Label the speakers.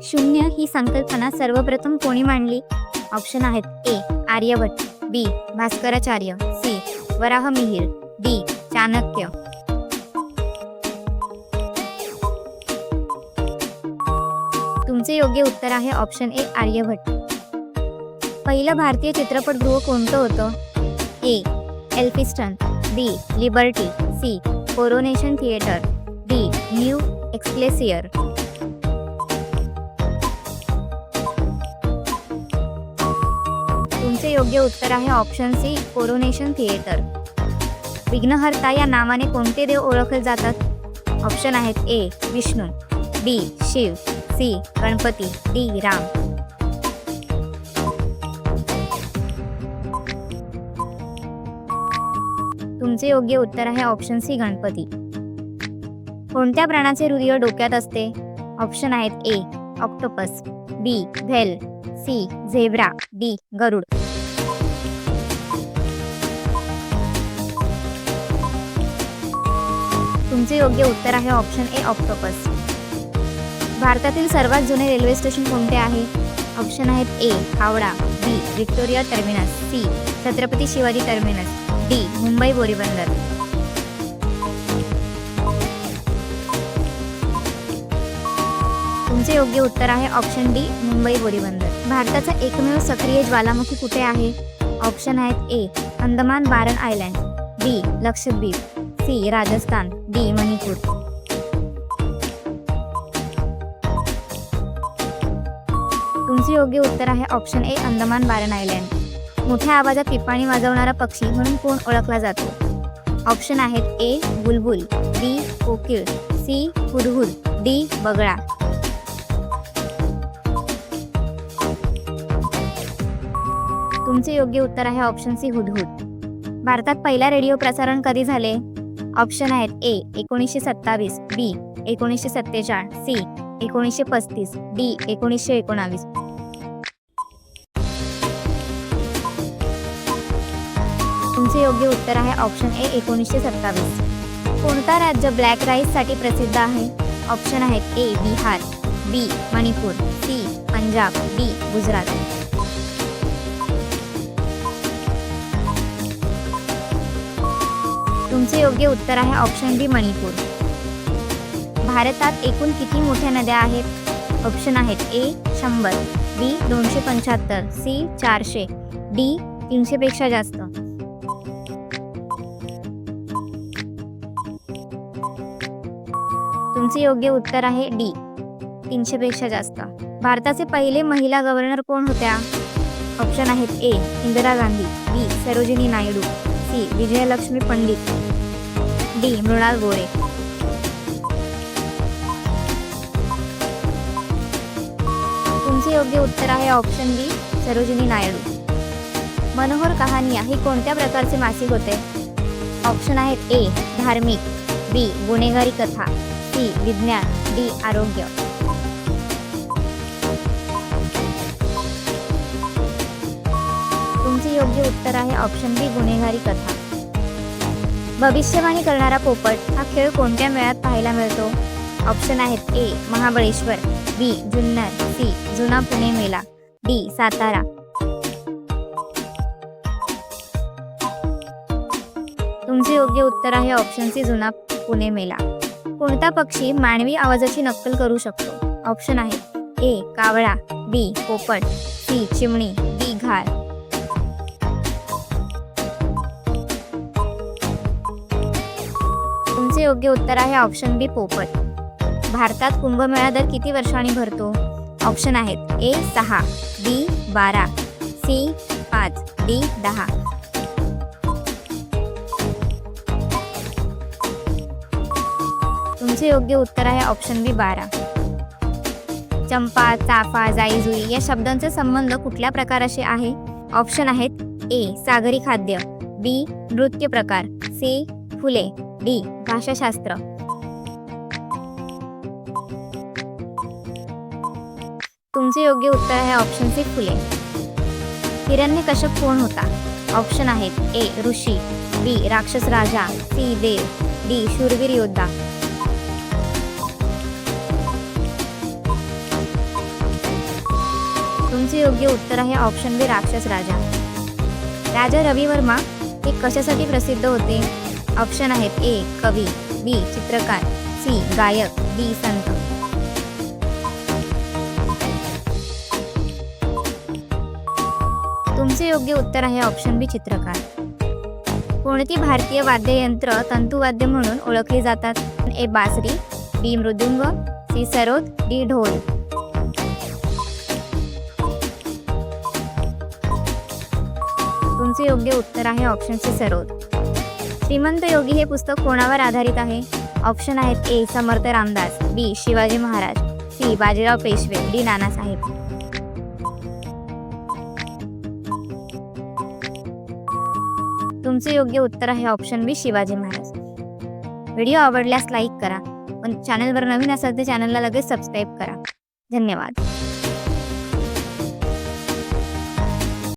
Speaker 1: शून्य ही संकल्पना सर्वप्रथम कोणी मांडली? ऑप्शन आहेत ए आर्यभट्ट, बी भास्कराचार्य, सी वराहमिहिर, डी चाणक्य. तुमचे योग्य उत्तर आहे ऑप्शन ए आर्यभट्ट. पहिलं भारतीय चित्रपटगृह कोणतं होतं? A Elphinstone, B Liberty, C Coronation Theatre, D New Excelsior. तुमचे योग्य उत्तर आहे ऑप्शन सी कोरोनेशन थिएटर. विघ्नहर्ता या नावाने कोणते देव ओळखले जातात? ऑप्शन आहेत ए विष्णू, बी शिव, सी गणपती, डी राम. तुमचे योग्य उत्तर आहे ऑप्शन सी गणपती. कोणत्या प्राण्याचे हृदय डोक्यात असते? ऑप्शन आहेत ए ऑक्टोपस, बी व्हेल, सी झेब्रा, डी गरुड. तुमचे योग्य उत्तर आहे ऑप्शन ए ऑक्टोपस. भारतातील सर्वात जुने रेल्वे स्टेशन कोणते आहे? ऑप्शन आहेत A Howrah, B Victoria Terminus, C Chhatrapati Shivaji Terminus, D Mumbai Boribunder. तुमचे योग्य उत्तर आहे ऑप्शन डी मुंबई बोरीबंदर. भारताचा एकमेव सक्रिय ज्वालामुखी कुठे आहे? ऑप्शन आहेत ए अंदमान बारन आयलँड, बी लक्षद्वीप, सी राजस्थान, डी मणिपूर. तुमचे योग्य उत्तर आहे ऑप्शन ए अंदमान बारन आयलँड. मोठ्या आवाजात पिपाणी वाजवणारा पक्षी म्हणून कोण ओळखला जातो? ऑप्शन आहेत ए बुलबुल, बी कोकिळ, सी हुदहुद, डी बगळा. तुमचे योग्य उत्तर आहे ऑप्शन सी हुदहुद. भारतात पहिला रेडिओ प्रसारण कधी झाले? ऑप्शन आहेत ए 1927, बी 1947, सी 1935, डी 1919. तुमचे योग्य उत्तर आहे ऑप्शन ए 1927. कोणता राज्य ब्लॅक राईससाठी प्रसिद्ध आहे? ऑप्शन आहेत ए बिहार, बी मणिपूर, सी पंजाब, डी गुजरात. तुमचे योग्य उत्तर आहे ऑप्शन डी मणिपूर. भारतात एकूण किती मोठ्या नद्या आहेत? ऑप्शन आहेत ए 100, बी 275, सी 400, डी 300 पेक्षा जास्त. तुमचे योग्य उत्तर आहे डी 300 पेक्षा जास्त. भारताचे पहिले महिला गव्हर्नर कोण होत्या? ऑप्शन आहेत ए इंदिरा गांधी, बी सरोजिनी नायडू, सी विजयलक्ष्मी पंडित, डी मृणाल गोरे. तुमचे योग्य उत्तर आहे ऑप्शन बी सरोजिनी नायडू. मनोहर कहानिया हे कोणत्या प्रकारचे मासिक होते? ऑप्शन आहेत ए धार्मिक, बी गुन्हेगारी कथा, सी विज्ञान, डी आरोग्य. तुमचे योग्य उत्तर आहे ऑप्शन बी गुन्हेगारी कथा. भविष्यवाणी करणारा पोपट हा खेळ कोणत्या मेळ्यात पाहायला मिळतो? ऑप्शन आहेत ए महाबळेश्वर, बी जुन्नर, सी जुना पुणे मेळा, डी सातारा. तुमचे योग्य उत्तर आहे ऑप्शन सी जुना पुणे मेळा. कोणता पक्षी मानवी आवाजाची नक्कल करू शकतो? ऑप्शन आहेत ए कावळा, बी पोपट, सी चिमणी, डी घार. तुमचे योग्य उत्तर आहे ऑप्शन बी पोपट. भारतात कुंभमेळा दर किती वर्षांनी भरतो? ऑप्शन आहेत ए 6, बी 12, सी 5, डी 10. तुमचे योग्य उत्तर आहे ऑप्शन बी 12. चंपा, चाफा, जाईजुई या शब्दांचा संबंध कुठल्या प्रकाराशी आहे? ऑप्शन आहेत ए सागरी खाद्य, बी नृत्य प्रकार, सी फुले, डी भाषाशास्त्र. तुमचे योग्य उत्तर आहे ऑप्शन सी फुले. हिरण्यकश्यप कोण होता? ऑप्शन आहेत ए ऋषी, बी राक्षस राजा, सी देव, डी शूरवीर योद्धा. तुमचे योग्य उत्तर आहे ऑप्शन बी राक्षस राजा. राजा रवी वर्मा हे कशासाठी प्रसिद्ध होते? ऑप्शन आहेत ए कवी, बी चित्रकार, सी गायक, डी संत. तुमचे योग्य उत्तर आहे ऑप्शन बी चित्रकार. कोणती भारतीय वाद्ययंत्र तंतुवाद्य म्हणून ओळखली जातात? ए बासरी, बी मृदुंग, सी सरोद, डी ढोल. तुमचे योग्य उत्तर आहे ऑप्शन सी सरोद. श्रीमंत योगी हे पुस्तक कोणावर आधारित आहे? ऑप्शन आहेत ए समर्थ रामदास, बी शिवाजी महाराज, सी बाजीराव पेशवे, डी नानासाहेब. तुमचे योग्य उत्तर आहे ऑप्शन बी शिवाजी महाराज. व्हिडिओ आवडल्यास लाईक करा, पण चॅनलवर नवीन असाल तर चॅनलला लगेच सबस्क्राईब करा. धन्यवाद.